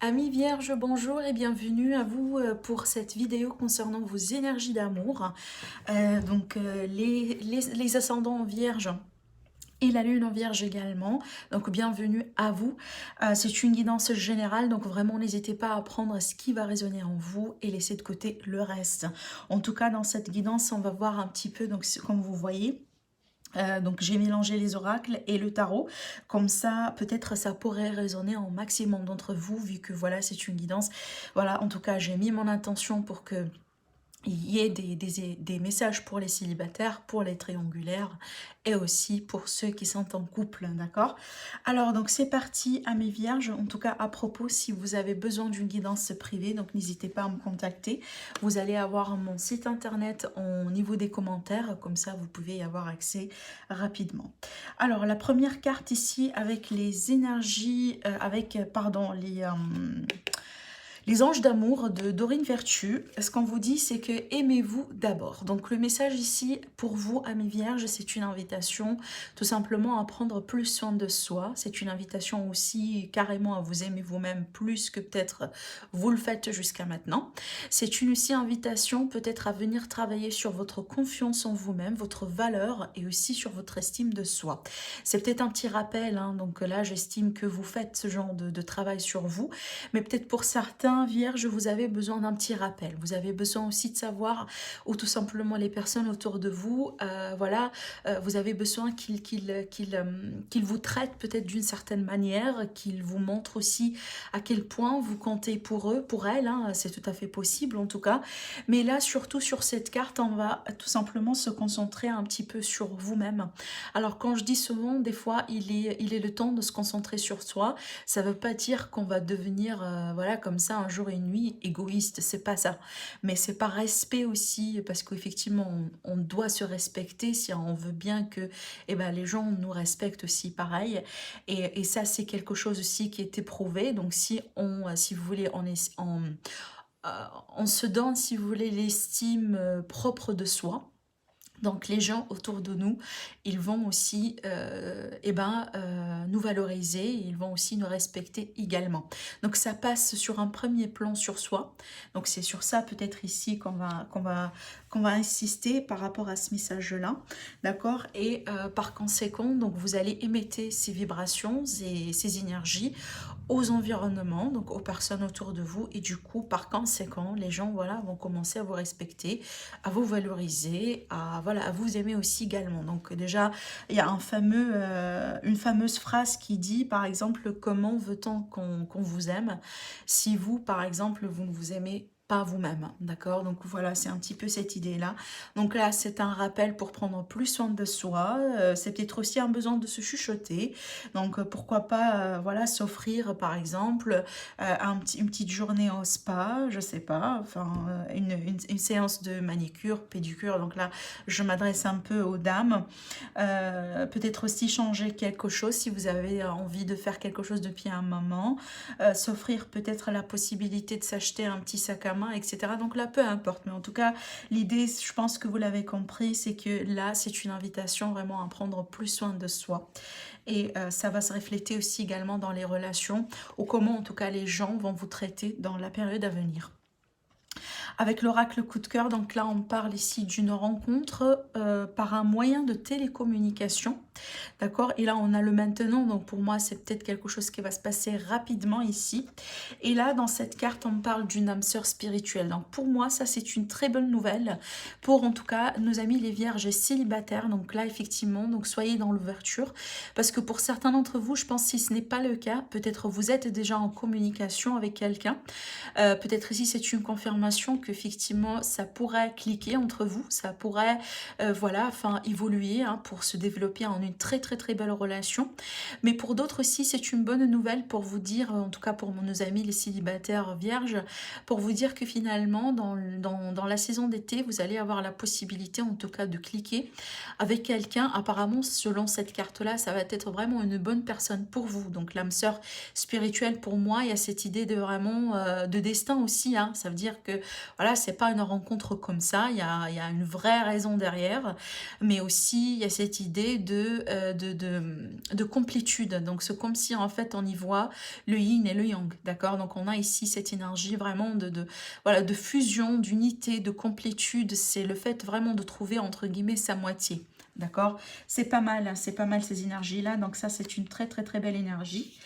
Amis vierges, bonjour et bienvenue à vous pour cette vidéo concernant vos énergies d'amour. Les ascendants en vierge et la lune en vierge également. Donc bienvenue à vous. C'est une guidance générale, donc vraiment n'hésitez pas à prendre ce qui va résonner en vous et laisser de côté le reste. En tout cas, dans cette guidance, on va voir un petit peu, donc comme vous voyez, donc j'ai mélangé les oracles et le tarot, comme ça peut-être ça pourrait résonner en maximum d'entre vous, vu que voilà c'est une guidance. Voilà, en tout cas j'ai mis mon intention pour que il y ait des messages pour les célibataires, pour les triangulaires et aussi pour ceux qui sont en couple, d'accord? Alors donc c'est parti à mes vierges, en tout cas à propos, si vous avez besoin d'une guidance privée, donc n'hésitez pas à me contacter. Vous allez avoir mon site internet au niveau des commentaires, comme ça vous pouvez y avoir accès rapidement. Alors la première carte ici avec les énergies, pardon, les anges d'amour de Dorine Vertu, ce qu'on vous dit, c'est que aimez-vous d'abord. Donc le message ici, pour vous, amis vierges, c'est une invitation tout simplement à prendre plus soin de soi. C'est une invitation aussi carrément à vous aimer vous-même plus que peut-être vous le faites jusqu'à maintenant. C'est une aussi invitation peut-être à venir travailler sur votre confiance en vous-même, votre valeur et aussi sur votre estime de soi. C'est peut-être un petit rappel, hein, donc là j'estime que vous faites ce genre de travail sur vous, mais peut-être pour certains vierges, vous avez besoin d'un petit rappel. Vous avez besoin aussi de savoir, ou tout simplement les personnes autour de vous, voilà, vous avez besoin qu'ils vous traitent peut-être d'une certaine manière, qu'ils vous montrent aussi à quel point vous comptez pour eux, pour elles, hein, c'est tout à fait possible en tout cas. Mais là, surtout sur cette carte, on va tout simplement se concentrer un petit peu sur vous-même. Alors quand je dis souvent, des fois, il est le temps de se concentrer sur soi. Ça veut pas dire qu'on va devenir, voilà, comme ça, un jour et une nuit, égoïste. C'est pas ça. Mais c'est par respect aussi, parce qu'effectivement, on doit se respecter si on veut bien que les gens nous respectent aussi pareil. Et ça, c'est quelque chose aussi qui est éprouvé. Donc, si vous voulez, on se donne, si vous voulez, l'estime propre de soi. Donc les gens autour de nous, ils vont aussi nous valoriser, ils vont aussi nous respecter également. Donc ça passe sur un premier plan sur soi. Donc c'est sur ça peut-être ici qu'on va insister par rapport à ce message-là. D'accord? Et par conséquent, donc vous allez émettre ces vibrations et ces énergies aux environnements, donc aux personnes autour de vous, et du coup, par conséquent, les gens, voilà, vont commencer à vous respecter, à vous valoriser, voilà, à vous aimer aussi également. Donc déjà, il y a une fameuse phrase qui dit, par exemple, comment veut-on qu'on vous aime si vous, par exemple, vous ne vous aimez pas vous-même, d'accord? Donc voilà, c'est un petit peu cette idée-là. Donc là, c'est un rappel pour prendre plus soin de soi. C'est peut-être aussi un besoin de se chuchoter. Donc pourquoi pas, voilà, s'offrir par exemple une petite journée au spa, je sais pas, enfin une séance de manicure, pédicure. Donc là, je m'adresse un peu aux dames. Peut-être aussi changer quelque chose si vous avez envie de faire quelque chose depuis un moment. S'offrir peut-être la possibilité de s'acheter un petit sac à main, etc. Donc là, peu importe. Mais en tout cas, l'idée, je pense que vous l'avez compris, c'est que là, c'est une invitation vraiment à prendre plus soin de soi. Et ça va se refléter aussi également dans les relations, ou comment en tout cas les gens vont vous traiter dans la période à venir. Avec l'oracle coup de cœur, donc là on parle ici d'une rencontre par un moyen de télécommunication. D'accord? Et là, on a le maintenant. Donc, pour moi, c'est peut-être quelque chose qui va se passer rapidement ici. Et là, dans cette carte, on parle d'une âme sœur spirituelle. Donc, pour moi, ça, c'est une très bonne nouvelle pour, en tout cas, nos amis les vierges célibataires. Donc là, effectivement, donc soyez dans l'ouverture. Parce que pour certains d'entre vous, je pense que si ce n'est pas le cas, peut-être vous êtes déjà en communication avec quelqu'un. Peut-être ici, c'est une confirmation qu'effectivement, ça pourrait cliquer entre vous. Ça pourrait, voilà, enfin, évoluer hein, pour se développer en une très très très belle relation. Mais pour d'autres aussi, c'est une bonne nouvelle pour vous dire, en tout cas pour nos amis les célibataires vierges, pour vous dire que finalement, dans la saison d'été, vous allez avoir la possibilité en tout cas de cliquer avec quelqu'un. Apparemment, selon cette carte-là, ça va être vraiment une bonne personne pour vous. Donc l'âme sœur spirituelle, pour moi, il y a cette idée de vraiment de destin aussi. Hein. Ça veut dire que voilà, c'est pas une rencontre comme ça, il y a une vraie raison derrière. Mais aussi, il y a cette idée de de complétude. Donc c'est comme si en fait on y voit le yin et le yang, d'accord? Donc on a ici cette énergie vraiment voilà, de fusion, d'unité, de complétude. C'est le fait vraiment de trouver entre guillemets sa moitié. D'accord? C'est pas mal, hein, c'est pas mal ces énergies-là. Donc ça, c'est une très très très belle énergie.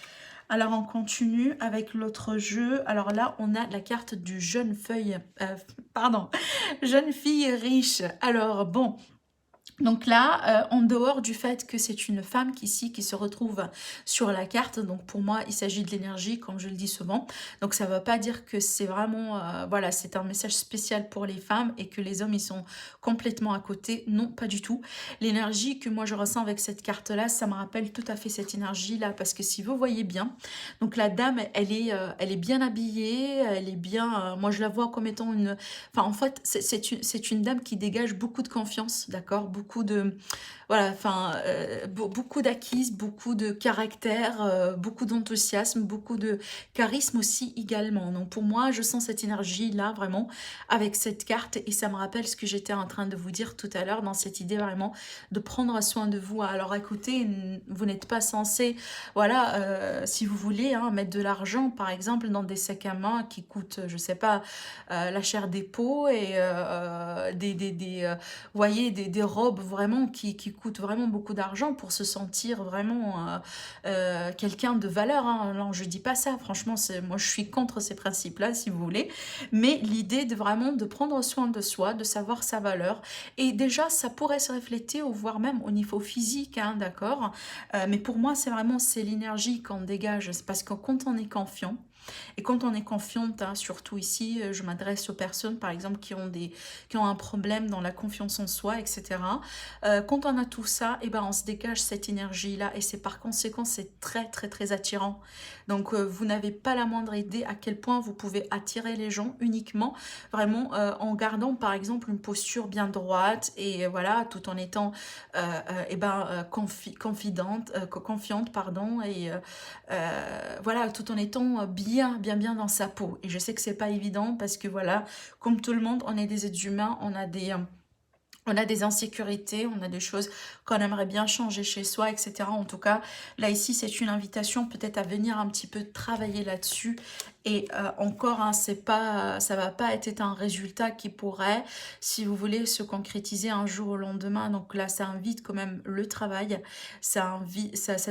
Alors on continue avec l'autre jeu. Alors là, on a la carte du jeune feuille, pardon, jeune fille riche. Alors bon, donc là, en dehors du fait que c'est une femme qui se retrouve sur la carte, donc pour moi, il s'agit de l'énergie, comme je le dis souvent. Donc ça ne veut pas dire que c'est vraiment, voilà, c'est un message spécial pour les femmes et que les hommes, ils sont complètement à côté. Non, pas du tout. L'énergie que moi, je ressens avec cette carte-là, ça me rappelle tout à fait cette énergie-là, parce que si vous voyez bien, donc la dame, elle est bien habillée, elle est bien, moi je la vois comme étant une, enfin en fait, c'est une dame qui dégage beaucoup de confiance, d'accord, beaucoup de, voilà, enfin, beaucoup d'acquise, beaucoup de caractère, beaucoup d'enthousiasme, beaucoup de charisme aussi également. Donc pour moi, je sens cette énergie-là vraiment avec cette carte et ça me rappelle ce que j'étais en train de vous dire tout à l'heure dans cette idée vraiment de prendre soin de vous. Alors écoutez, vous n'êtes pas censé, voilà, si vous voulez, hein, mettre de l'argent par exemple dans des sacs à main qui coûtent, je sais pas, la chair des peaux et voyez, des robes vraiment qui coûtent vraiment beaucoup d'argent pour se sentir vraiment quelqu'un de valeur. Hein. Non, je dis pas ça, franchement, moi je suis contre ces principes-là, si vous voulez. Mais l'idée de vraiment de prendre soin de soi, de savoir sa valeur. Et déjà, ça pourrait se refléter, ou voire même au niveau physique, hein, d'accord. Mais pour moi, c'est l'énergie qu'on dégage. C'est parce que quand on est confiant, et quand on est confiante, hein, surtout ici, je m'adresse aux personnes par exemple qui ont un problème dans la confiance en soi, etc. Quand on a tout ça, et ben, on se dégage cette énergie-là et c'est par conséquent c'est très très très attirant. Donc vous n'avez pas la moindre idée à quel point vous pouvez attirer les gens uniquement vraiment en gardant par exemple une posture bien droite et voilà, tout en étant confiante pardon et voilà, tout en étant bien dans sa peau. Et je sais que c'est pas évident parce que voilà, comme tout le monde, on est des êtres humains, on a des insécurités, on a des choses qu'on aimerait bien changer chez soi, etc. En tout cas, là ici, c'est une invitation peut-être à venir un petit peu travailler là-dessus. Et encore, hein, ça va pas être un résultat qui pourrait, si vous voulez, se concrétiser un jour au lendemain. Donc là, ça invite quand même le travail, ça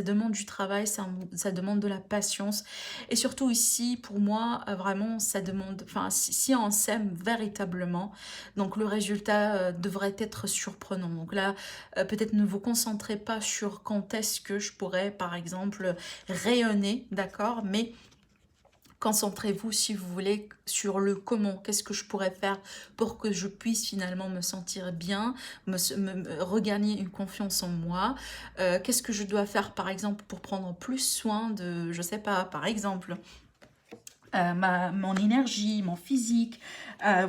demande du travail, ça demande de la patience. Et surtout ici, pour moi, vraiment, ça demande, enfin, si on s'aime véritablement, donc le résultat devrait être surprenant. Donc là, peut-être ne vous concentrez pas sur quand est-ce que je pourrais, par exemple, rayonner, d'accord, mais concentrez-vous, si vous voulez, sur le comment. Qu'est-ce que je pourrais faire pour que je puisse finalement me sentir bien, regagner une confiance en moi. Qu'est-ce que je dois faire, par exemple, pour prendre plus soin de, je sais pas, par exemple, mon énergie, mon physique,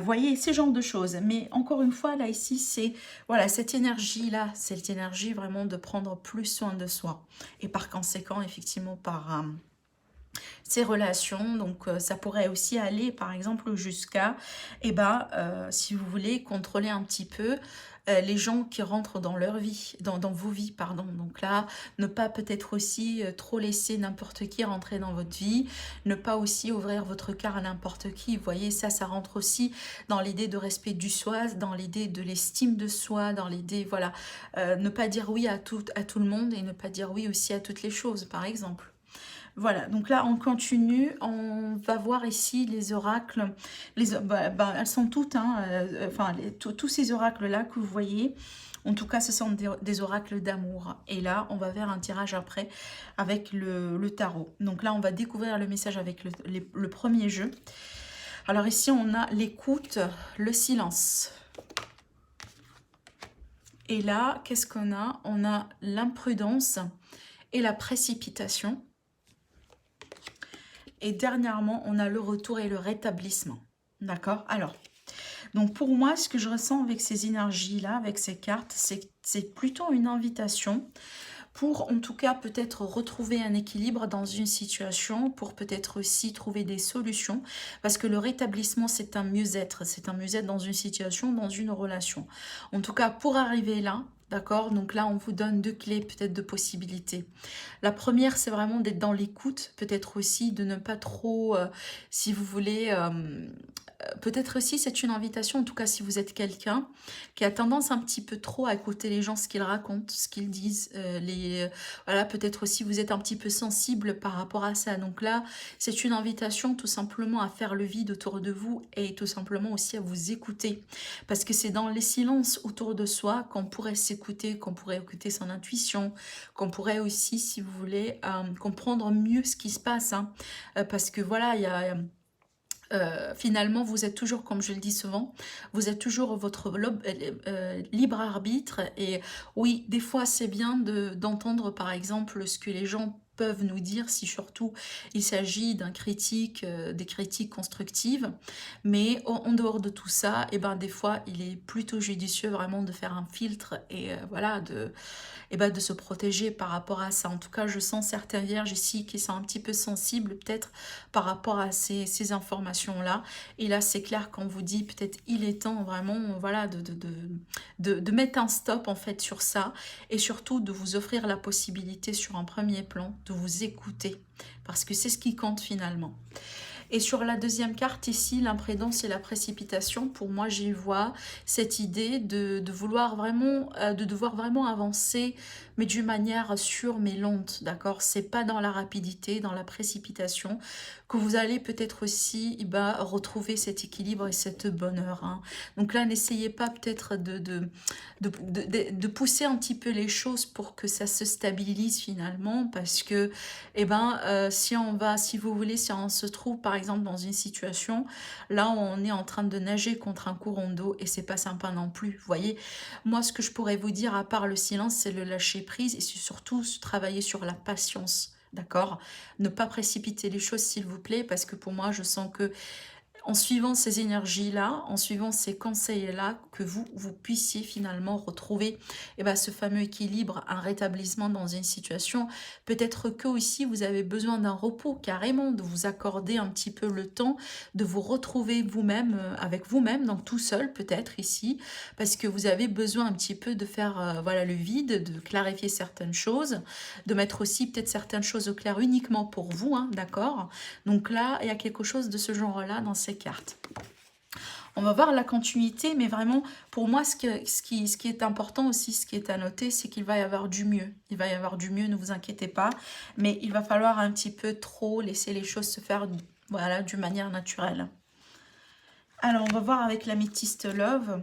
voyez, ces genres de choses. Mais encore une fois, là, ici, c'est, voilà, cette énergie-là, c'est cette énergie vraiment de prendre plus soin de soi. Et par conséquent, effectivement, par ces relations. Donc ça pourrait aussi aller par exemple jusqu'à, si vous voulez, contrôler un petit peu les gens qui rentrent dans leur vie, dans vos vies, pardon. Donc là, ne pas peut-être aussi trop laisser n'importe qui rentrer dans votre vie, ne pas aussi ouvrir votre cœur à n'importe qui. Vous voyez, ça rentre aussi dans l'idée de respect du soi, dans l'idée de l'estime de soi, dans l'idée, voilà, ne pas dire oui à tout le monde et ne pas dire oui aussi à toutes les choses, par exemple. Voilà, donc là on continue, on va voir ici les oracles, elles sont toutes, hein, tous ces oracles-là que vous voyez, en tout cas ce sont des oracles d'amour. Et là on va faire un tirage après avec le tarot. Donc là on va découvrir le message avec le premier jeu. Alors ici on a l'écoute, le silence. Et là, qu'est-ce qu'on a? On a l'imprudence et la précipitation. Et dernièrement, on a le retour et le rétablissement. D'accord? Alors, donc pour moi, ce que je ressens avec ces énergies-là, avec ces cartes, c'est plutôt une invitation pour, en tout cas, peut-être retrouver un équilibre dans une situation, pour peut-être aussi trouver des solutions. Parce que le rétablissement, c'est un mieux-être. C'est un mieux-être dans une situation, dans une relation. En tout cas, pour arriver là, D'accord? Donc là, on vous donne 2 clés peut-être de possibilités. La première, c'est vraiment d'être dans l'écoute, peut-être aussi de ne pas trop, si vous voulez, peut-être aussi c'est une invitation, en tout cas si vous êtes quelqu'un qui a tendance un petit peu trop à écouter les gens, ce qu'ils racontent, ce qu'ils disent, voilà, peut-être aussi vous êtes un petit peu sensible par rapport à ça. Donc là, c'est une invitation tout simplement à faire le vide autour de vous et tout simplement aussi à vous écouter. Parce que c'est dans les silences autour de soi qu'on pourrait s'écouter, qu'on pourrait écouter son intuition, qu'on pourrait aussi, si vous voulez, comprendre mieux ce qui se passe, hein. Parce que voilà, il y a... finalement, vous êtes toujours, comme je le dis souvent, vous êtes toujours votre libre arbitre. Et oui, des fois, c'est bien d'entendre, par exemple, ce que les gens peuvent nous dire, si surtout il s'agit d'un critique, des critiques constructives. Mais en dehors de tout ça, et ben, des fois, il est plutôt judicieux vraiment de faire un filtre et voilà, de se protéger par rapport à ça. En tout cas, je sens certains vierges ici qui sont un petit peu sensibles peut-être par rapport à ces informations-là. Et là, c'est clair qu'on vous dit peut-être il est temps vraiment voilà, de mettre un stop en fait sur ça et surtout de vous offrir la possibilité sur un premier plan de vous écouter parce que c'est ce qui compte finalement. Et sur la deuxième carte ici, l'imprudence et la précipitation, pour moi j'y vois cette idée de vouloir vraiment, de devoir vraiment avancer, mais d'une manière sûre mais lente, d'accord? C'est pas dans la rapidité, dans la précipitation, que vous allez peut-être aussi retrouver cet équilibre et cette bonheur, hein. Donc là, n'essayez pas peut-être de pousser un petit peu les choses pour que ça se stabilise finalement, parce que si vous voulez, si on se trouve par exemple dans une situation, là on est en train de nager contre un courant d'eau et c'est pas sympa non plus, vous voyez. Moi, ce que je pourrais vous dire, à part le silence, c'est le lâcher prise et c'est surtout travailler sur la patience. D'accord? Ne pas précipiter les choses, s'il vous plaît, parce que pour moi, je sens que en suivant ces énergies-là, en suivant ces conseils-là, que vous puissiez finalement retrouver ce fameux équilibre, un rétablissement dans une situation. Peut-être que aussi vous avez besoin d'un repos, carrément, de vous accorder un petit peu le temps, de vous retrouver vous-même, avec vous-même, donc tout seul peut-être ici, parce que vous avez besoin un petit peu de faire voilà, le vide, de clarifier certaines choses, de mettre aussi peut-être certaines choses au clair uniquement pour vous, hein, d'accord? Donc là, il y a quelque chose de ce genre-là dans ces cartes. On va voir la continuité, mais vraiment, pour moi, ce qui est important aussi, ce qui est à noter, c'est qu'il va y avoir du mieux. Il va y avoir du mieux, ne vous inquiétez pas, mais il va falloir un petit peu trop laisser les choses se faire voilà, d'une manière naturelle. Alors, on va voir avec l'améthyste Love.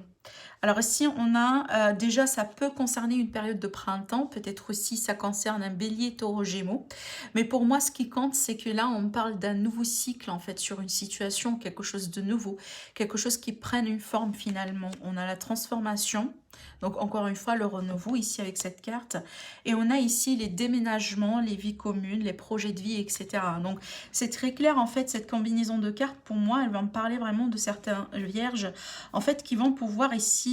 Alors ici, on a déjà, ça peut concerner une période de printemps, peut-être aussi ça concerne un bélier, taureau, gémeaux. Mais pour moi, ce qui compte, c'est que là, on parle d'un nouveau cycle, en fait, sur une situation, quelque chose de nouveau, quelque chose qui prenne une forme finalement. On a la transformation, donc encore une fois, le renouveau ici avec cette carte. Et on a ici les déménagements, les vies communes, les projets de vie, etc. Donc c'est très clair, en fait, cette combinaison de cartes, pour moi, elle va me parler vraiment de certains vierges, en fait, qui vont pouvoir ici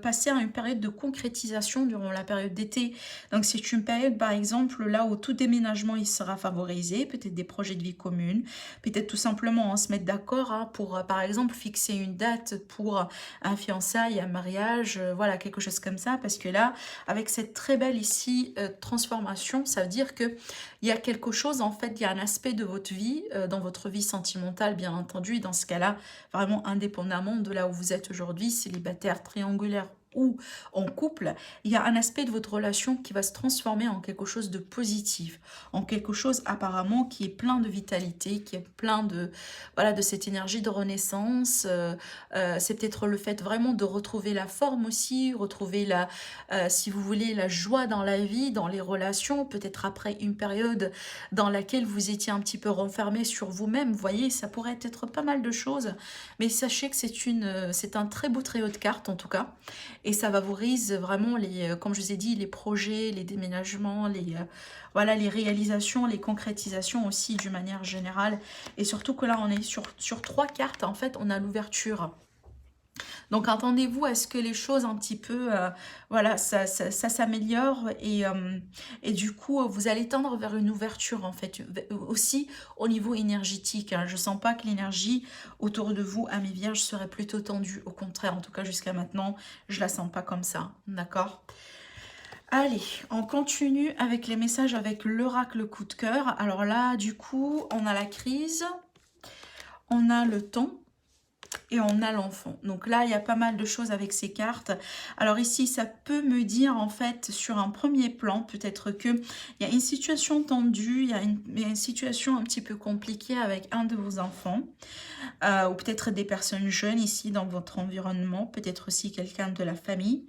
passer à une période de concrétisation durant la période d'été. Donc c'est une période, par exemple, là où tout déménagement il sera favorisé, peut-être des projets de vie communes, peut-être tout simplement on se mettre d'accord hein, pour, par exemple, fixer une date pour un fiançailles, un mariage, voilà, quelque chose comme ça, parce que là, avec cette très belle ici transformation, ça veut dire que il y a quelque chose, en fait, il y a un aspect de votre vie, dans votre vie sentimentale, bien entendu, et dans ce cas-là, vraiment indépendamment de là où vous êtes aujourd'hui, célibataire, triangulaire ou en couple, il y a un aspect de votre relation qui va se transformer en quelque chose de positif, en quelque chose apparemment qui est plein de vitalité, qui est plein de, voilà, de cette énergie de renaissance. C'est peut-être le fait vraiment de retrouver la forme aussi, retrouver la, si vous voulez, la joie dans la vie, dans les relations, peut-être après une période dans laquelle vous étiez un petit peu renfermé sur vous-même. Vous voyez, ça pourrait être pas mal de choses, mais sachez que c'est un très beau trio de cartes en tout cas. Et ça favorise vraiment, comme je vous ai dit, les projets, les déménagements, voilà, les réalisations, les concrétisations aussi d'une manière générale. Et surtout que là, on est sur 3 cartes, en fait, on a l'ouverture. Donc attendez-vous à ce que les choses un petit peu, voilà, ça s'améliore et du coup, vous allez tendre vers une ouverture en fait, aussi au niveau énergétique, hein. Je ne sens pas que l'énergie autour de vous, à mes vierges, serait plutôt tendue. Au contraire, en tout cas jusqu'à maintenant, je la sens pas comme ça, d'accord? Allez, on continue avec les messages avec l'oracle coup de cœur. Alors là, du coup, on a la crise, on a le temps et on a l'enfant. Donc là, il y a pas mal de choses avec ces cartes. Alors ici, ça peut me dire en fait sur un premier plan, peut-être que il y a une situation tendue, il y a une situation un petit peu compliquée avec un de vos enfants. Ou peut-être des personnes jeunes ici dans votre environnement, peut-être aussi quelqu'un de la famille.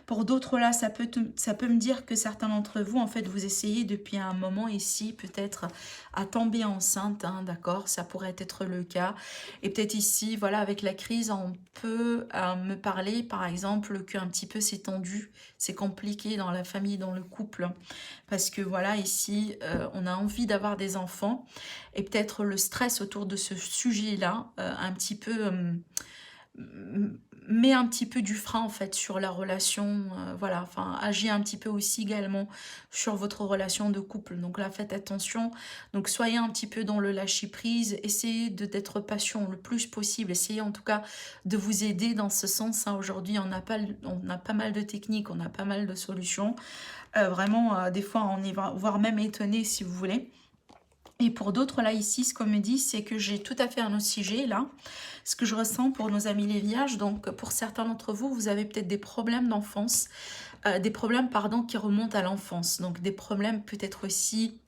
Pour d'autres là, ça peut me dire que certains d'entre vous, en fait, vous essayez depuis un moment ici, peut-être à tomber enceinte, hein, d'accord, ça pourrait être le cas. Et peut-être ici, voilà, avec la crise, on peut me parler, par exemple, qu'un petit peu c'est tendu, c'est compliqué dans la famille, dans le couple, parce que voilà, ici, on a envie d'avoir des enfants, et peut-être le stress autour de ce sujet-là, un petit peu met un petit peu du frein en fait sur la relation, voilà, enfin agit un petit peu aussi également sur votre relation de couple. Donc là, faites attention. Donc soyez un petit peu dans le lâcher prise, essayez d'être patient le plus possible, essayez en tout cas de vous aider dans ce sens, hein. Aujourd'hui, on a pas mal de techniques, on a pas mal de solutions. Vraiment, des fois, on est voire même étonné si vous voulez. Et pour d'autres, là, ici, ce qu'on me dit, c'est que j'ai tout à fait un autre sujet, là. Ce que je ressens pour nos amis les vierges. Donc, pour certains d'entre vous, vous avez peut-être des problèmes d'enfance. Des problèmes, pardon, qui remontent à l'enfance. Donc, des problèmes peut-être aussi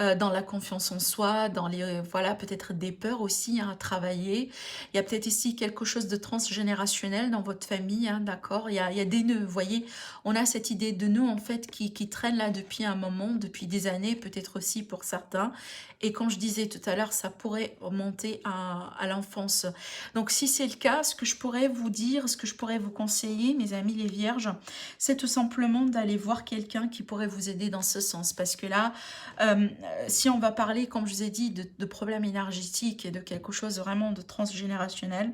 dans la confiance en soi, dans les, voilà, peut-être des peurs aussi, hein, à travailler. Il y a peut-être ici quelque chose de transgénérationnel dans votre famille, hein, d'accord, il y a des nœuds, vous voyez, on a cette idée de nœuds en fait qui traîne là depuis un moment, depuis des années, peut-être aussi pour certains. Et comme je disais tout à l'heure, ça pourrait remonter à l'enfance. Donc si c'est le cas, ce que je pourrais vous dire, ce que je pourrais vous conseiller, mes amis les vierges, c'est tout simplement d'aller voir quelqu'un qui pourrait vous aider dans ce sens. Parce que là, si on va parler, comme je vous ai dit, de problèmes énergétiques et de quelque chose vraiment de transgénérationnel,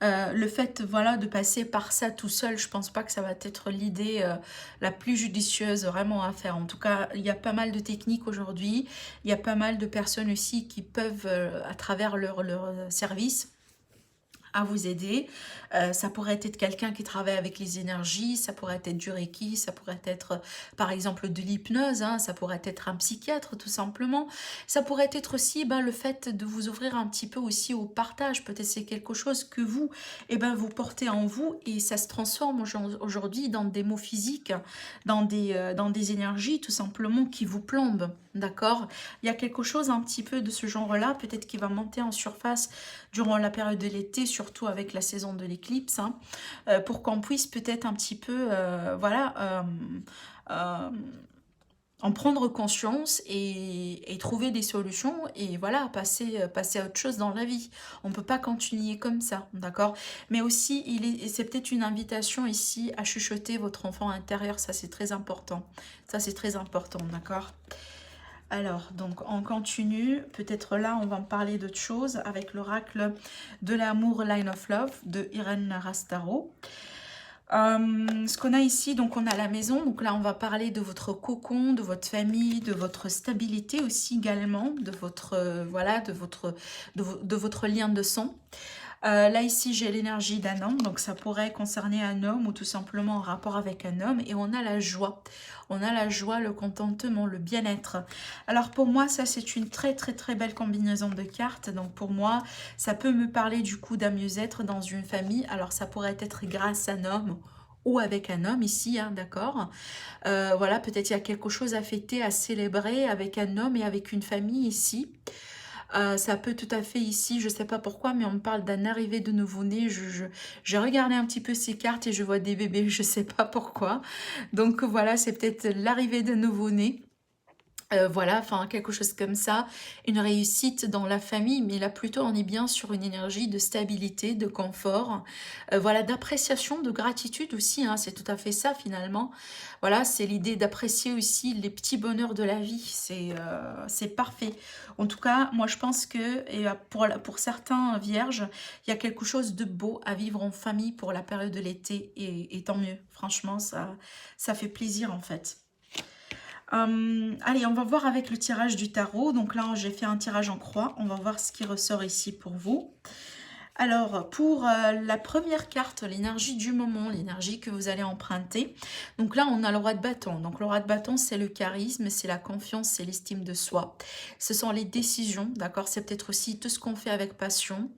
le fait, voilà, de passer par ça tout seul, je pense pas que ça va être l'idée la plus judicieuse vraiment à faire. En tout cas, il y a pas mal de techniques aujourd'hui, il y a pas mal de personnes aussi qui peuvent, à travers leur service, à vous aider. Ça pourrait être quelqu'un qui travaille avec les énergies, ça pourrait être du Reiki, ça pourrait être par exemple de l'hypnose, hein, ça pourrait être un psychiatre tout simplement. Ça pourrait être aussi le fait de vous ouvrir un petit peu aussi au partage. Peut-être c'est quelque chose que vous, vous portez en vous et ça se transforme aujourd'hui dans des mots physiques, dans des énergies tout simplement qui vous plombent. D'accord? Il y a quelque chose un petit peu de ce genre-là, peut-être qui va monter en surface durant la période de l'été, surtout avec la saison de l'éclipse, hein, pour qu'on puisse peut-être un petit peu, euh, en prendre conscience et trouver des solutions et voilà, passer à autre chose dans la vie. On ne peut pas continuer comme ça, d'accord? Mais aussi, c'est peut-être une invitation ici à chuchoter votre enfant intérieur, ça c'est très important. Ça c'est très important, d'accord? Alors, donc on continue. Peut-être là, on va en parler d'autre chose avec l'oracle de l'amour Line of Love de Irène Rastaro. Ce qu'on a ici, donc on a la maison. Donc là, on va parler de votre cocon, de votre famille, de votre stabilité aussi également, de votre, voilà, de votre lien de sang. Là ici j'ai l'énergie d'un homme, donc ça pourrait concerner un homme ou tout simplement en rapport avec un homme. Et on a la joie, le contentement, le bien-être. Alors pour moi ça c'est une très très très belle combinaison de cartes. Donc pour moi ça peut me parler du coup d'un mieux-être dans une famille. Alors ça pourrait être grâce à un homme ou avec un homme ici, hein, d'accord. Voilà, peut-être il y a quelque chose à fêter, à célébrer avec un homme et avec une famille ici. Ça peut tout à fait ici, je ne sais pas pourquoi, mais on me parle d'un arrivée de nouveau-né. J'ai regardé un petit peu ces cartes et je vois des bébés, je ne sais pas pourquoi. Donc voilà, c'est peut-être l'arrivée de nouveau-né. Voilà, enfin quelque chose comme ça, une réussite dans la famille, mais là plutôt on est bien sur une énergie de stabilité, de confort, voilà, d'appréciation, de gratitude aussi, hein, c'est tout à fait ça finalement. Voilà, c'est l'idée d'apprécier aussi les petits bonheurs de la vie, c'est parfait. En tout cas, moi je pense que pour certains vierges, il y a quelque chose de beau à vivre en famille pour la période de l'été, et tant mieux, franchement, ça fait plaisir en fait. Allez, on va voir avec le tirage du tarot. Donc là, j'ai fait un tirage en croix. On va voir ce qui ressort ici pour vous. Alors, pour la première carte, l'énergie du moment, l'énergie que vous allez emprunter. Donc là, on a le roi de bâton. Donc le roi de bâton, c'est le charisme, c'est la confiance, c'est l'estime de soi. Ce sont les décisions, d'accord? C'est peut-être aussi tout ce qu'on fait avec passion.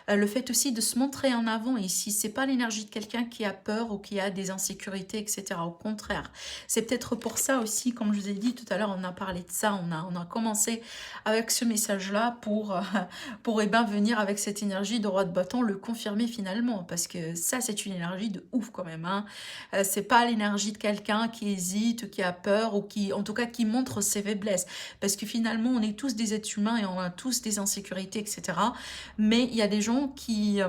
Le fait aussi de se montrer en avant ici, c'est pas l'énergie de quelqu'un qui a peur ou qui a des insécurités, etc. Au contraire, c'est peut-être pour ça aussi, comme je vous ai dit tout à l'heure, on a parlé de ça, on a commencé avec ce message-là pour eh ben, venir avec cette énergie de roi de bâton, le confirmer finalement, parce que ça, c'est une énergie de ouf quand même. Hein. C'est pas l'énergie de quelqu'un qui hésite, qui a peur, ou qui, en tout cas, qui montre ses faiblesses, parce que finalement, on est tous des êtres humains et on a tous des insécurités, etc. Mais il y a des gens qui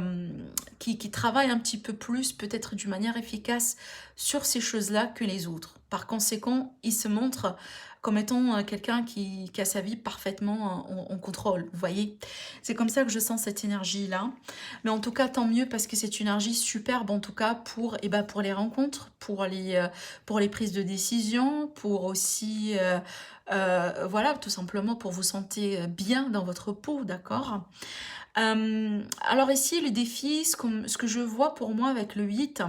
travaillent un petit peu plus, peut-être d'une manière efficace, sur ces choses-là que les autres. Par conséquent, ils se montrent comme étant quelqu'un qui a sa vie parfaitement en contrôle, vous voyez. C'est comme ça que je sens cette énergie-là. Mais en tout cas, tant mieux, parce que c'est une énergie superbe, en tout cas, pour les rencontres, pour les prises de décision, pour aussi... voilà, tout simplement pour vous sentir bien dans votre peau, d'accord? Alors ici, le défi, ce que je vois pour moi avec le 8,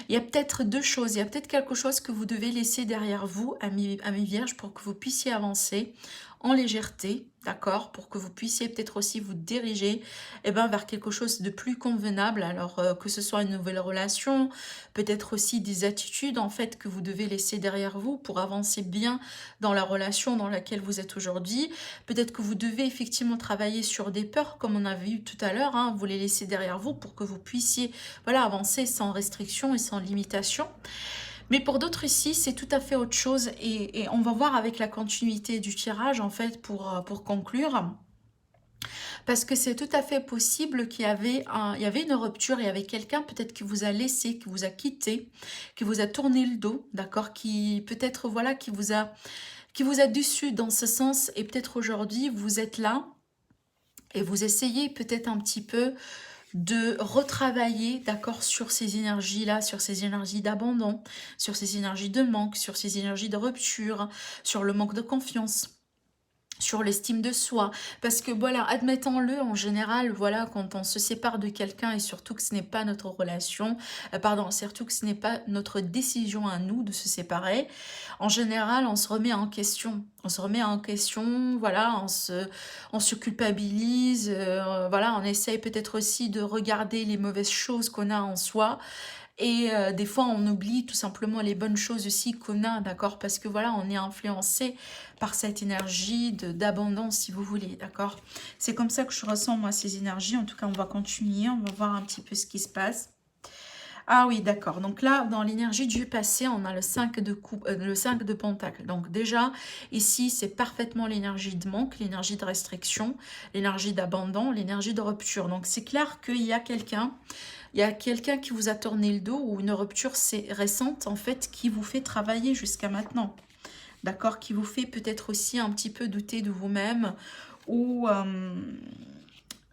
il y a peut-être deux choses. Il y a peut-être quelque chose que vous devez laisser derrière vous, amis vierges, pour que vous puissiez avancer en légèreté, d'accord? Pour que vous puissiez peut-être aussi vous diriger vers quelque chose de plus convenable. Alors que ce soit une nouvelle relation, peut-être aussi des attitudes en fait que vous devez laisser derrière vous pour avancer bien dans la relation dans laquelle vous êtes aujourd'hui. Peut-être que vous devez effectivement travailler sur des peurs, comme on avait vu tout à l'heure, hein, vous les laissez derrière vous pour que vous puissiez voilà, avancer sans restriction et sans limitation. Mais pour d'autres ici, c'est tout à fait autre chose et on va voir avec la continuité du tirage en fait pour conclure. Parce que c'est tout à fait possible qu'il y avait une rupture, il y avait quelqu'un peut-être qui vous a laissé, qui vous a quitté, qui vous a tourné le dos, d'accord, qui peut-être voilà, qui vous a déçu dans ce sens et peut-être aujourd'hui vous êtes là et vous essayez peut-être un petit peu de retravailler, d'accord, sur ces énergies-là, sur ces énergies d'abandon, sur ces énergies de manque, sur ces énergies de rupture, sur le manque de confiance, sur l'estime de soi, parce que voilà, admettons-le, en général, voilà, quand on se sépare de quelqu'un et surtout que ce n'est pas notre relation, pardon, surtout que ce n'est pas notre décision à nous de se séparer, en général, on se remet en question. On se remet en question, voilà, on se culpabilise, voilà, on essaye peut-être aussi de regarder les mauvaises choses qu'on a en soi, et des fois, on oublie tout simplement les bonnes choses aussi qu'on a, d'accord? Parce que voilà, on est influencé par cette énergie d'abondance, si vous voulez, d'accord? C'est comme ça que je ressens, moi, ces énergies. En tout cas, on va continuer, on va voir un petit peu ce qui se passe. Ah oui, d'accord. Donc là, dans l'énergie du passé, on a le 5 de le 5 de Pentacle. Donc déjà, ici, c'est parfaitement l'énergie de manque, l'énergie de restriction, l'énergie d'abandon, l'énergie de rupture. Donc c'est clair qu'il y a quelqu'un qui vous a tourné le dos ou une rupture récente, en fait, qui vous fait travailler jusqu'à maintenant. D'accord? Qui vous fait peut-être aussi un petit peu douter de vous-même ou...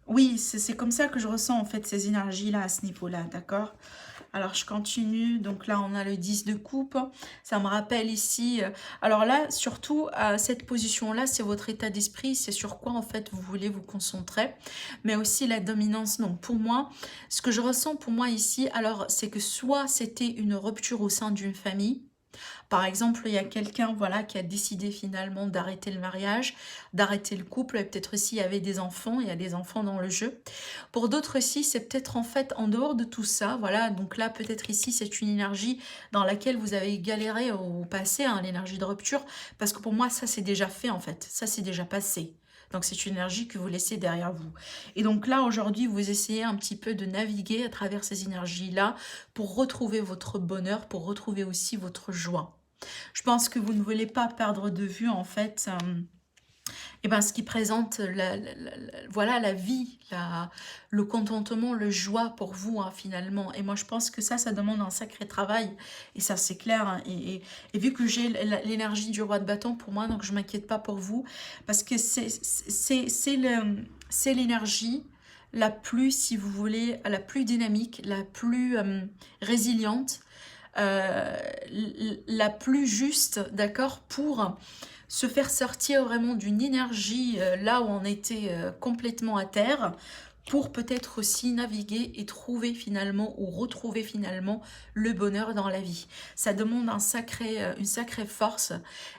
oui, c'est comme ça que je ressens, en fait, ces énergies-là à ce niveau-là, d'accord? Alors, je continue. Donc là, on a le 10 de coupe. Ça me rappelle ici... alors là, surtout, cette position-là, c'est votre état d'esprit. C'est sur quoi, en fait, vous voulez vous concentrer. Mais aussi la dominance. Donc, pour moi, ce que je ressens pour moi ici, alors, c'est que soit c'était une rupture au sein d'une famille. Par exemple, il y a quelqu'un voilà, qui a décidé finalement d'arrêter le mariage, d'arrêter le couple, et peut-être aussi il y avait des enfants, il y a des enfants dans le jeu. Pour d'autres ici, c'est peut-être en fait en dehors de tout ça, voilà, donc là peut-être ici c'est une énergie dans laquelle vous avez galéré au passé, hein, l'énergie de rupture, parce que pour moi ça c'est déjà fait en fait, ça c'est déjà passé. Donc c'est une énergie que vous laissez derrière vous. Et donc là, aujourd'hui, vous essayez un petit peu de naviguer à travers ces énergies-là pour retrouver votre bonheur, pour retrouver aussi votre joie. Je pense que vous ne voulez pas perdre de vue, en fait, ce qui présente voilà, la vie, le contentement, le joie pour vous, hein, finalement. Et moi, je pense que ça demande un sacré travail. Et ça, c'est clair. Hein. Et vu que j'ai l'énergie du roi de bâton pour moi, donc je ne m'inquiète pas pour vous. Parce que c'est l'énergie la plus, si vous voulez, la plus dynamique, la plus résiliente, la plus juste, d'accord, pour se faire sortir vraiment d'une énergie là où on était complètement à terre, pour peut-être aussi naviguer et trouver finalement ou retrouver finalement le bonheur dans la vie. Ça demande une sacrée force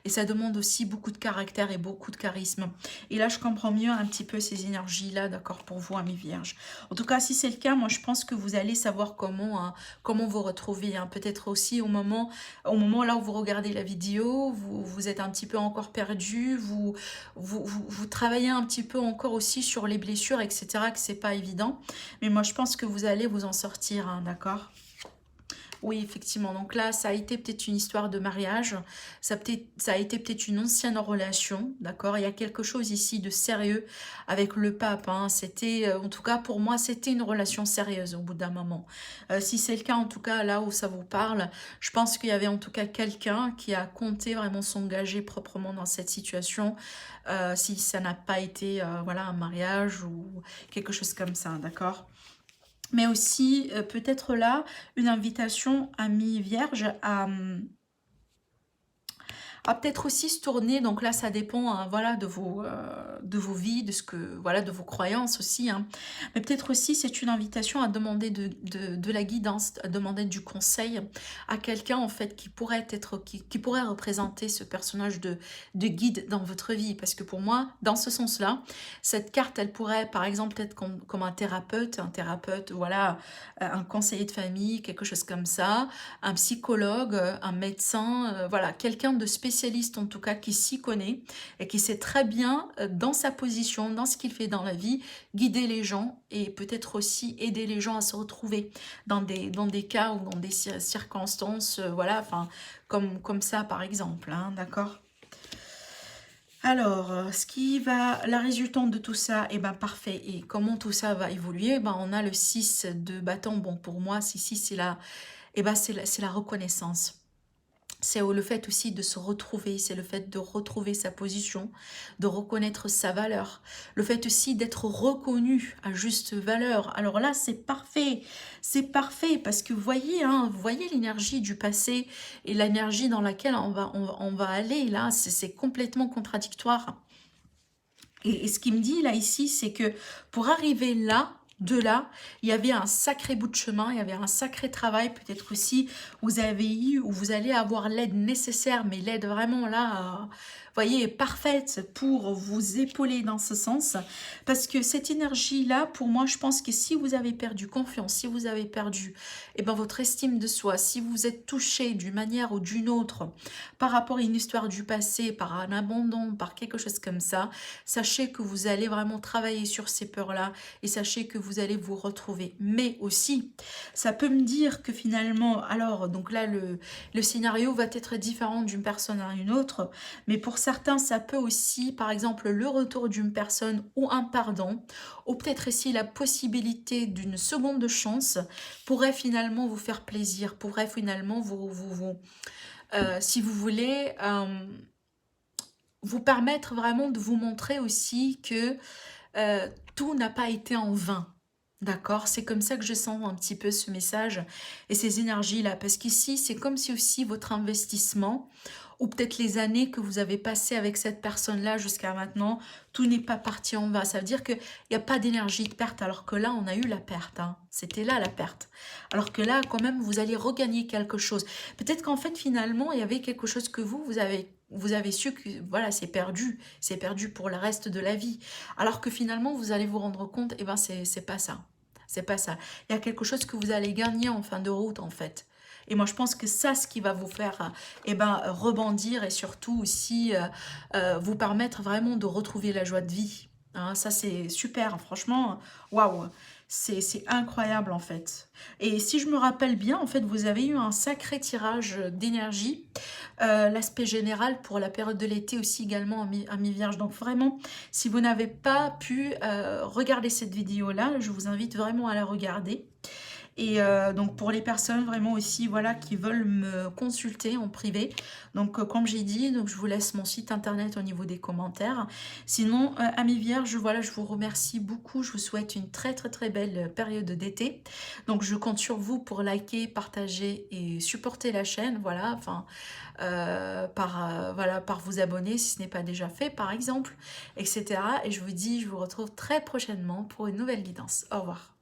et ça demande aussi beaucoup de caractère et beaucoup de charisme. Et là, je comprends mieux un petit peu ces énergies-là, d'accord, pour vous, amis vierges. En tout cas, si c'est le cas, moi, je pense que vous allez savoir comment, hein, comment vous retrouver. Hein. Peut-être aussi au moment là où vous regardez la vidéo, vous êtes un petit peu encore perdu, vous travaillez un petit peu encore aussi sur les blessures, etc., que c'est pas évident. Mais moi, je pense que vous allez vous en sortir, hein, d'accord? Oui, effectivement. Donc là, ça a été peut-être une histoire de mariage. Ça a été peut-être une ancienne relation, d'accord? Il y a quelque chose ici de sérieux avec le pape. Hein. C'était, en tout cas pour moi, c'était une relation sérieuse au bout d'un moment. Si c'est le cas, en tout cas, là où ça vous parle, je pense qu'il y avait en tout cas quelqu'un qui a compté vraiment s'engager proprement dans cette situation. Si ça n'a pas été, voilà, un mariage ou quelque chose comme ça, d'accord? Mais aussi, peut-être là, une invitation à mi-vierge à peut-être aussi se tourner, donc là ça dépend hein, voilà, de vos vies, de ce que voilà, de vos croyances aussi. Hein. Mais peut-être aussi c'est une invitation à demander de la guidance, à demander du conseil à quelqu'un en fait qui pourrait être, qui pourrait représenter ce personnage de guide dans votre vie. Parce que pour moi, dans ce sens-là, cette carte elle pourrait par exemple être comme un thérapeute, voilà, un conseiller de famille, quelque chose comme ça, un psychologue, un médecin, voilà, quelqu'un de spécialiste en tout cas qui s'y connaît et qui sait très bien dans sa position, dans ce qu'il fait dans la vie, guider les gens et peut-être aussi aider les gens à se retrouver dans des cas ou dans des circonstances, voilà, enfin, comme ça par exemple, hein, d'accord? Alors, la résultante de tout ça, eh ben parfait. Et comment tout ça va évoluer? Ben, on a le 6 de bâton. Bon, pour moi, c'est la, eh ben, c'est la reconnaissance. C'est le fait aussi de se retrouver, c'est le fait de retrouver sa position, de reconnaître sa valeur, le fait aussi d'être reconnu à juste valeur. Alors là, c'est parfait parce que vous voyez, hein, vous voyez l'énergie du passé et l'énergie dans laquelle on va aller, là, c'est complètement contradictoire. Et ce qu'il me dit là ici, c'est que pour arriver là, de là, il y avait un sacré bout de chemin, il y avait un sacré travail, peut-être aussi vous avez eu ou vous allez avoir l'aide nécessaire, mais l'aide vraiment là, voyez, parfaite pour vous épauler dans ce sens. Parce que cette énergie-là, pour moi, je pense que si vous avez perdu confiance, si vous avez perdu eh ben, votre estime de soi, si vous êtes touché d'une manière ou d'une autre par rapport à une histoire du passé, par un abandon, par quelque chose comme ça, sachez que vous allez vraiment travailler sur ces peurs-là et sachez que vous allez vous retrouver. Mais aussi, ça peut me dire que finalement, alors, donc là, le scénario va être différent d'une personne à une autre, mais pour certains, ça peut aussi, par exemple, le retour d'une personne ou un pardon, ou peut-être ici la possibilité d'une seconde chance pourrait finalement vous faire plaisir, pourrait finalement si vous voulez, vous permettre vraiment de vous montrer aussi que tout n'a pas été en vain. D'accord? C'est comme ça que je sens un petit peu ce message et ces énergies-là. Parce qu'ici, c'est comme si aussi votre investissement ou peut-être les années que vous avez passées avec cette personne-là jusqu'à maintenant, tout n'est pas parti en vain. Ça veut dire qu'il n'y a pas d'énergie de perte, alors que là, on a eu la perte. Hein. C'était là la perte. Alors que là, quand même, vous allez regagner quelque chose. Peut-être qu'en fait, finalement, il y avait quelque chose que vous avez su que voilà, c'est perdu pour le reste de la vie. Alors que finalement, vous allez vous rendre compte, eh ben, c'est pas ça. C'est pas ça. Il y a quelque chose que vous allez gagner en fin de route, en fait. Et moi, je pense que ça, ce qui va vous faire eh ben, rebondir et surtout aussi vous permettre vraiment de retrouver la joie de vie. Hein, ça, c'est super. Franchement, waouh, c'est incroyable en fait. Et si je me rappelle bien, en fait, vous avez eu un sacré tirage d'énergie. L'aspect général pour la période de l'été aussi également à mi-vierge. Donc vraiment, si vous n'avez pas pu regarder cette vidéo-là, je vous invite vraiment à la regarder. Et donc pour les personnes vraiment aussi voilà qui veulent me consulter en privé, donc comme j'ai dit, donc je vous laisse mon site internet au niveau des commentaires. Sinon amis vierges, voilà, je vous remercie beaucoup, je vous souhaite une très très très belle période d'été. Donc je compte sur vous pour liker, partager et supporter la chaîne, voilà, enfin voilà, par vous abonner si ce n'est pas déjà fait par exemple, etc. Et je vous dis, je vous retrouve très prochainement pour une nouvelle guidance. Au revoir.